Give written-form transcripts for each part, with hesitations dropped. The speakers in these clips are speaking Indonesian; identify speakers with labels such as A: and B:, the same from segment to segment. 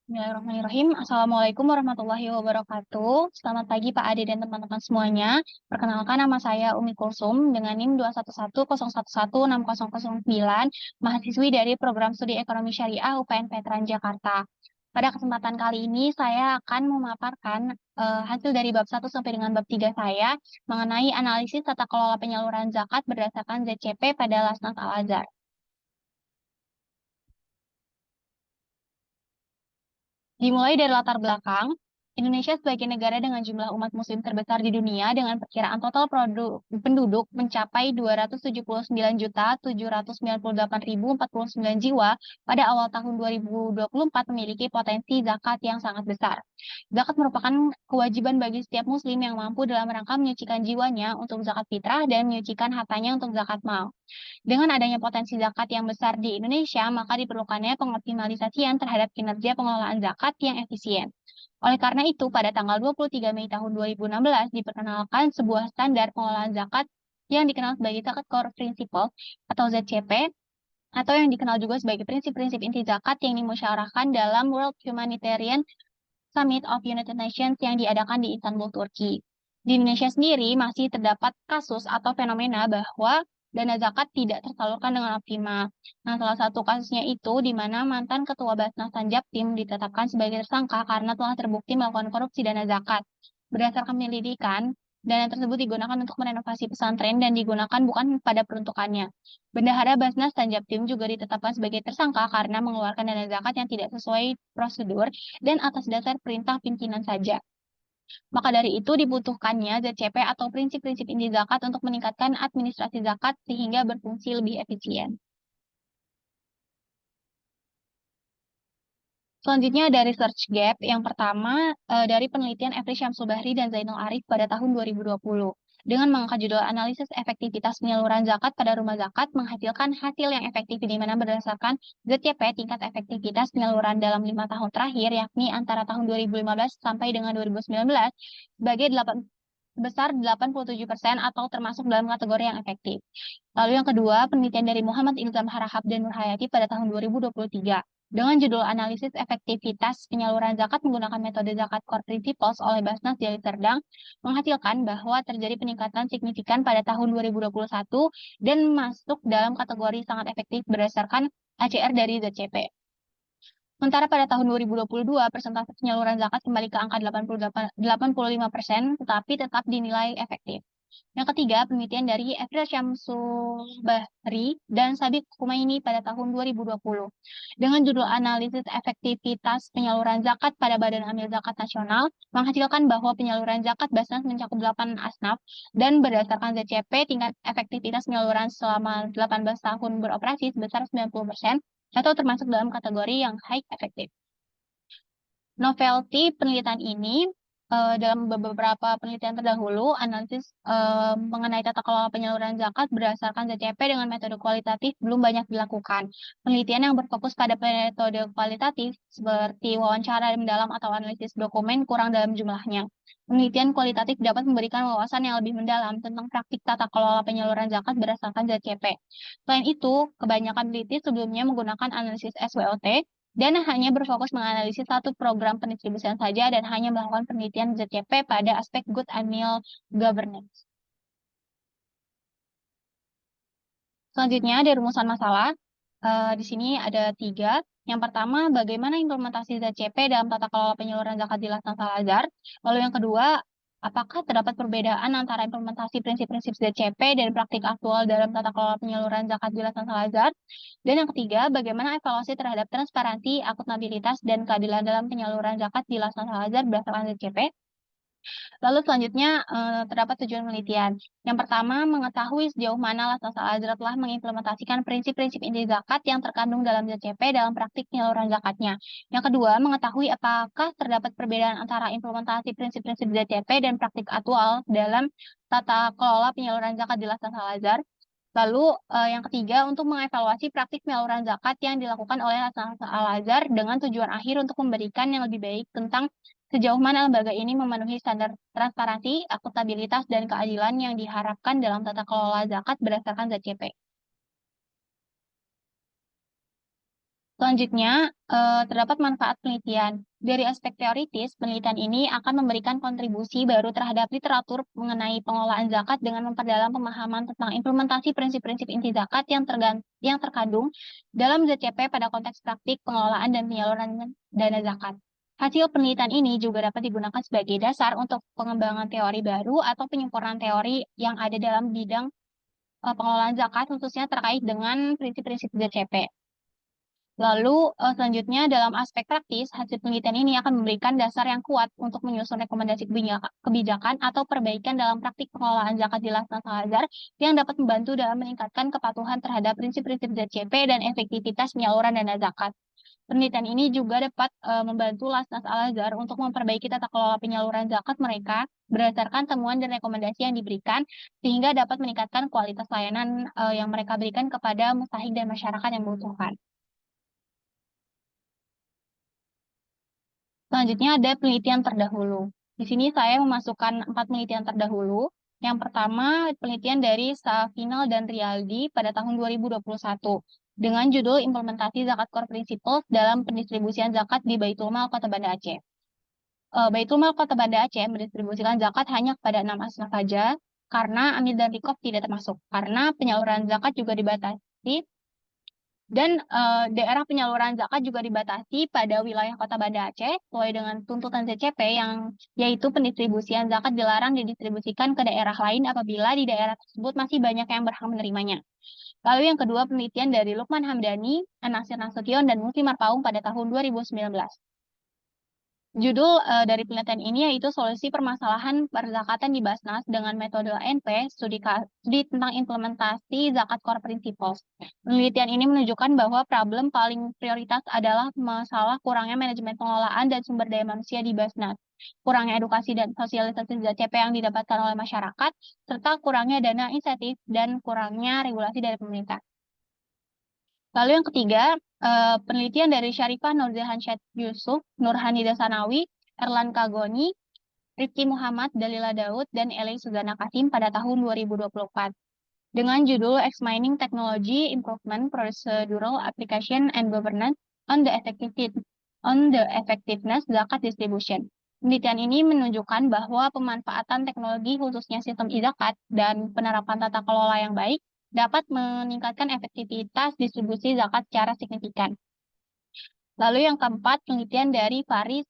A: Bismillahirrahmanirrahim. Assalamualaikum warahmatullahi wabarakatuh. Selamat pagi Pak Ade dan teman-teman semuanya. Perkenalkan nama saya Umi Kulsum dengan NIM 211011609, mahasiswi dari Program Studi Ekonomi Syariah UPN Veteran Jakarta. Pada kesempatan kali ini saya akan memaparkan hasil dari bab 1 sampai dengan bab 3 saya mengenai analisis tata kelola penyaluran zakat berdasarkan ZCP pada Lasnas Al-Azhar. Dimulai dari latar belakang, Indonesia sebagai negara dengan jumlah umat muslim terbesar di dunia dengan perkiraan total penduduk mencapai 279.798.049 jiwa pada awal tahun 2024 memiliki potensi zakat yang sangat besar. Zakat merupakan kewajiban bagi setiap muslim yang mampu dalam rangka menyucikan jiwanya untuk zakat fitrah dan menyucikan hartanya untuk zakat mal. Dengan adanya potensi zakat yang besar di Indonesia, maka diperlukannya pengoptimalisasian terhadap kinerja pengelolaan zakat yang efisien. Oleh karena itu, pada tanggal 23 Mei tahun 2016 diperkenalkan sebuah standar pengelolaan zakat yang dikenal sebagai Zakat Core Principle atau ZCP, atau yang dikenal juga sebagai prinsip-prinsip inti zakat yang dimusyawarahkan dalam World Humanitarian Summit of United Nations yang diadakan di Istanbul, Turki. Di Indonesia sendiri masih terdapat kasus atau fenomena bahwa dana zakat tidak tersalurkan dengan optimal. Nah, salah satu kasusnya itu di mana mantan Ketua Basnas Tanjabtim ditetapkan sebagai tersangka karena telah terbukti melakukan korupsi dana zakat. Berdasarkan penyelidikan, dana tersebut digunakan untuk merenovasi pesantren dan digunakan bukan pada peruntukannya. Bendahara Basnas Tanjabtim juga ditetapkan sebagai tersangka karena mengeluarkan dana zakat yang tidak sesuai prosedur dan atas dasar perintah pimpinan saja. Maka dari itu dibutuhkannya ZCP atau prinsip-prinsip inti zakat untuk meningkatkan administrasi zakat sehingga berfungsi lebih efisien. Selanjutnya ada research gap. Yang pertama dari penelitian Efri Syamsul Bahri dan Zainul Arif pada tahun 2020. Dengan mengangkat judul analisis efektivitas penyaluran zakat pada rumah zakat menghasilkan hasil yang efektif di mana berdasarkan ZCP tingkat efektivitas penyaluran dalam 5 tahun terakhir yakni antara tahun 2015 sampai dengan 2019 sebagai 87% atau termasuk dalam kategori yang efektif. Lalu yang kedua, penelitian dari Muhammad Ilzam Harahap dan Nur Hayati pada tahun 2023 dengan judul analisis efektivitas penyaluran zakat menggunakan metode zakat core principles oleh Basnas Deli Serdang menghasilkan bahwa terjadi peningkatan signifikan pada tahun 2021 dan masuk dalam kategori sangat efektif berdasarkan ACR dari ZCP. Sementara pada tahun 2022, persentase penyaluran zakat kembali ke angka 85%, tetapi tetap dinilai efektif. Yang ketiga, penelitian dari Efril Syamsul Bahri dan Sabik Kumaini pada tahun 2020 dengan judul analisis efektivitas penyaluran zakat pada Badan Amil Zakat Nasional menghasilkan bahwa penyaluran zakat Basnas mencakup 8 asnaf dan berdasarkan ZCP tingkat efektivitas penyaluran selama 18 tahun beroperasi sebesar 90% atau termasuk dalam kategori yang high efektif. Novelty penelitian ini dalam beberapa penelitian terdahulu, analisis mengenai tata kelola penyaluran zakat berdasarkan ZCP dengan metode kualitatif belum banyak dilakukan. Penelitian yang berfokus pada metode kualitatif seperti wawancara mendalam atau analisis dokumen kurang dalam jumlahnya. Penelitian kualitatif dapat memberikan wawasan yang lebih mendalam tentang praktik tata kelola penyaluran zakat berdasarkan ZCP. Selain itu, kebanyakan peneliti sebelumnya menggunakan analisis SWOT dan hanya berfokus menganalisis satu program pendistribusian saja dan hanya melakukan penelitian ZCP pada aspek good annual governance. Selanjutnya ada rumusan masalah. Di sini ada 3. Yang pertama, bagaimana implementasi ZCP dalam tata kelola penyaluran zakat di Lasnas Al-Azhar. Lalu yang kedua, apakah terdapat perbedaan antara implementasi prinsip-prinsip ZCP dan praktik aktual dalam tata kelola penyaluran zakat di Lasnas Al-Azhar. Dan yang ketiga, bagaimana evaluasi terhadap transparansi, akuntabilitas, dan keadilan dalam penyaluran zakat di Lasnas Al-Azhar berdasarkan ZCP. Lalu selanjutnya terdapat tujuan penelitian. Yang pertama, mengetahui sejauh mana Lasnas Al-Azhar telah mengimplementasikan prinsip-prinsip inti zakat yang terkandung dalam ZCP dalam praktik penyaluran zakatnya. Yang kedua, mengetahui apakah terdapat perbedaan antara implementasi prinsip-prinsip ZCP dan praktik aktual dalam tata kelola penyaluran zakat di Lasnas Al-Azhar. Lalu yang ketiga, untuk mengevaluasi praktik penyaluran zakat yang dilakukan oleh Lasnas Al-Azhar dengan tujuan akhir untuk memberikan yang lebih baik tentang sejauh mana lembaga ini memenuhi standar transparansi, akuntabilitas, dan keadilan yang diharapkan dalam tata kelola zakat berdasarkan ZCP. Selanjutnya, terdapat manfaat penelitian. Dari aspek teoritis, penelitian ini akan memberikan kontribusi baru terhadap literatur mengenai pengelolaan zakat dengan memperdalam pemahaman tentang implementasi prinsip-prinsip inti zakat yang terkandung dalam ZCP pada konteks praktik pengelolaan dan penyaluran dana zakat. Hasil penelitian ini juga dapat digunakan sebagai dasar untuk pengembangan teori baru atau penyempurnaan teori yang ada dalam bidang pengelolaan zakat, khususnya terkait dengan prinsip-prinsip ZCP. Lalu, selanjutnya dalam aspek praktis, hasil penelitian ini akan memberikan dasar yang kuat untuk menyusun rekomendasi kebijakan atau perbaikan dalam praktik pengelolaan zakat di Lasnas Al-Azhar yang dapat membantu dalam meningkatkan kepatuhan terhadap prinsip-prinsip ZCP dan efektivitas penyaluran dana zakat. Penelitian ini juga dapat membantu Lasnas Al-Azhar untuk memperbaiki tata kelola penyaluran zakat mereka berdasarkan temuan dan rekomendasi yang diberikan, sehingga dapat meningkatkan kualitas layanan yang mereka berikan kepada mustahik dan masyarakat yang membutuhkan. Selanjutnya ada penelitian terdahulu. Di sini saya memasukkan 4 penelitian terdahulu. Yang pertama, penelitian dari Safinal dan Rialdi pada tahun 2021 dengan judul Implementasi Zakat Core Principles dalam Pendistribusian Zakat di Baitul Mal Kota Banda Aceh. Baitul Mal Kota Banda Aceh mendistribusikan zakat hanya kepada 6 asnaf saja karena Amil dan Rikob tidak termasuk. Karena penyaluran zakat juga dibatasi dan daerah penyaluran zakat juga dibatasi pada wilayah Kota Banda Aceh sesuai dengan tuntutan ZCP yang yaitu pendistribusian zakat dilarang didistribusikan ke daerah lain apabila di daerah tersebut masih banyak yang berhak menerimanya. Lalu yang kedua penelitian dari Lukman Hamdani, Anasir Nasution, dan Mulki Marpaung pada tahun 2019. Judul dari penelitian ini yaitu solusi permasalahan perzakatan di Basnas dengan metode ANP, studi tentang implementasi zakat core principles. Penelitian ini menunjukkan bahwa problem paling prioritas adalah masalah kurangnya manajemen pengelolaan dan sumber daya manusia di Basnas, kurangnya edukasi dan sosialisasi ZCP yang didapatkan oleh masyarakat, serta kurangnya dana insentif dan kurangnya regulasi dari pemerintah. Lalu yang ketiga, penelitian dari Syarifah Nurjahan Syed Yusuf, Nurhani Dasanawi, Erlan Kagoni, Rifki Muhammad, Dalila Daud, dan Eli Suzana Kasim pada tahun 2024 dengan judul Examining Technology Improvement Procedural Application and Governance on the Effectiveness Zakat Distribution. Penelitian ini menunjukkan bahwa pemanfaatan teknologi khususnya sistem e-zakat dan penerapan tata kelola yang baik dapat meningkatkan efektivitas distribusi zakat secara signifikan. Lalu yang keempat, penelitian dari Faris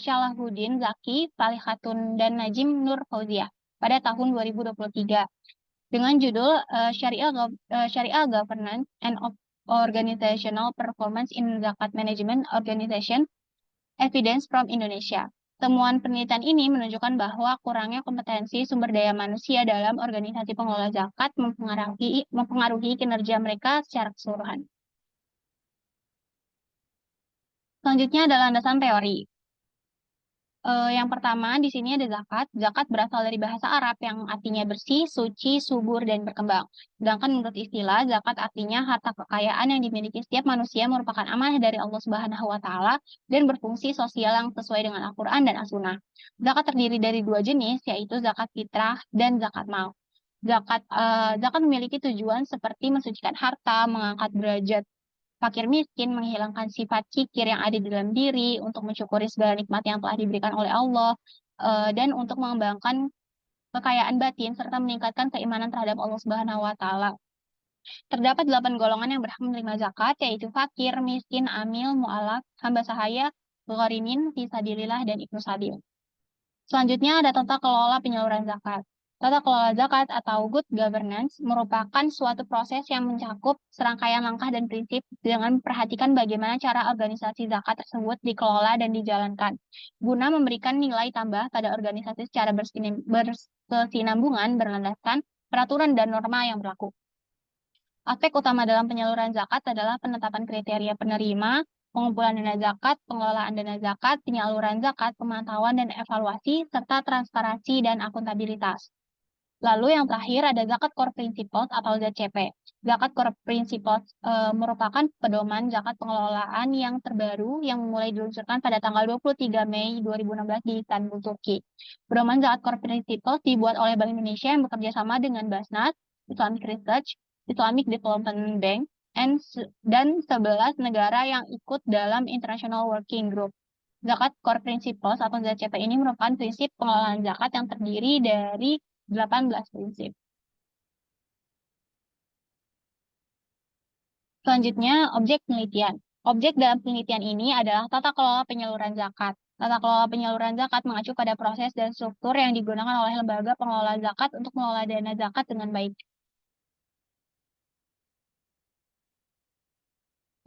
A: Syalahuddin Zaki, Falihatun, dan Najim Nur Fauziah pada tahun 2023 dengan judul Syariah Governance and Organizational Performance in Zakat Management Organization Evidence from Indonesia. Temuan penelitian ini menunjukkan bahwa kurangnya kompetensi sumber daya manusia dalam organisasi pengelola zakat mempengaruhi kinerja mereka secara keseluruhan. Selanjutnya adalah landasan teori. Yang pertama, di sini ada zakat. Zakat berasal dari bahasa Arab yang artinya bersih, suci, subur, dan berkembang. Sedangkan menurut istilah, zakat artinya harta kekayaan yang dimiliki setiap manusia merupakan amanah dari Allah Subhanahu wa Ta'ala dan berfungsi sosial yang sesuai dengan Al-Quran dan As-Sunnah. Zakat terdiri dari 2 jenis, yaitu zakat fitrah dan zakat mal. Zakat memiliki tujuan seperti mensucikan harta, mengangkat derajat fakir miskin, menghilangkan sifat kikir yang ada di dalam diri, untuk mensyukuri segala nikmat yang telah diberikan oleh Allah, dan untuk mengembangkan kekayaan batin, serta meningkatkan keimanan terhadap Allah Subhanahu wa Ta'ala. Terdapat 8 golongan yang berhak menerima zakat, yaitu fakir, miskin, amil, mu'alaf, hamba sahaya, gharimin, fisabilillah, dan ibnu sabil. Selanjutnya ada tata kelola penyaluran zakat. Tata kelola zakat atau good governance merupakan suatu proses yang mencakup serangkaian langkah dan prinsip dengan memperhatikan bagaimana cara organisasi zakat tersebut dikelola dan dijalankan, guna memberikan nilai tambah pada organisasi secara berkesinambungan berlandaskan peraturan dan norma yang berlaku. Aspek utama dalam penyaluran zakat adalah penetapan kriteria penerima, pengumpulan dana zakat, pengelolaan dana zakat, penyaluran zakat, pemantauan dan evaluasi, serta transparansi dan akuntabilitas. Lalu yang terakhir ada Zakat Core Principles atau ZCP. Zakat Core Principles merupakan pedoman zakat pengelolaan yang terbaru yang mulai diluncurkan pada tanggal 23 Mei 2016 di Istanbul, Turki. Pedoman Zakat Core Principles dibuat oleh Bank Indonesia yang bekerja sama dengan Basnas, Islamic Research, Islamic Development Bank, dan 11 negara yang ikut dalam International Working Group. Zakat Core Principles atau ZCP ini merupakan prinsip pengelolaan zakat yang terdiri dari 18 prinsip. Selanjutnya, objek penelitian. Objek dalam penelitian ini adalah tata kelola penyaluran zakat. Tata kelola penyaluran zakat mengacu pada proses dan struktur yang digunakan oleh lembaga pengelola zakat untuk mengelola dana zakat dengan baik.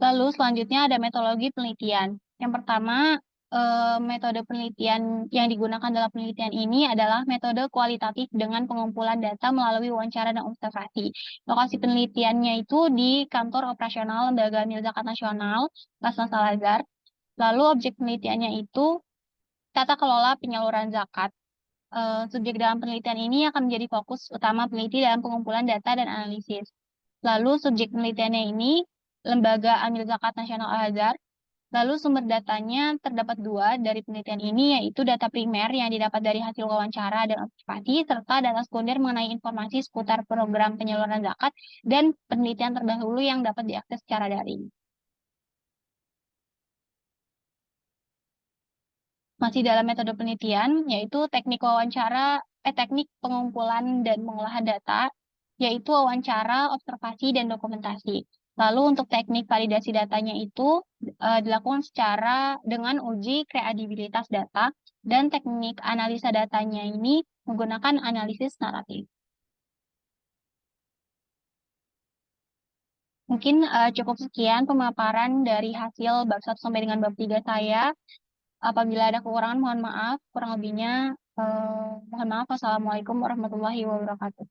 A: Lalu selanjutnya ada metodologi penelitian. Yang pertama, metode penelitian yang digunakan dalam penelitian ini adalah metode kualitatif dengan pengumpulan data melalui wawancara dan observasi. Lokasi penelitiannya itu di kantor operasional Lembaga Amil Zakat Nasional, Lasna Salazar. Lalu objek penelitiannya itu tata kelola penyaluran zakat. Subjek dalam penelitian ini akan menjadi fokus utama peneliti dalam pengumpulan data dan analisis. Lalu subjek penelitiannya ini Lembaga Amil Zakat Nasional Al-Azhar. Lalu sumber datanya terdapat dua dari penelitian ini, yaitu data primer yang didapat dari hasil wawancara dan observasi, serta data sekunder mengenai informasi seputar program penyaluran zakat dan penelitian terdahulu yang dapat diakses secara daring. Masih dalam metode penelitian, yaitu teknik pengumpulan dan pengolahan data, yaitu wawancara, observasi, dan dokumentasi. Lalu untuk teknik validasi datanya itu dilakukan dengan uji kredibilitas data, dan teknik analisa datanya ini menggunakan analisis naratif. Mungkin cukup sekian pemaparan dari hasil bab 1 sampai dengan bab 3 saya. Apabila ada kekurangan, mohon maaf. Kurang lebihnya, mohon maaf. Wassalamualaikum warahmatullahi wabarakatuh.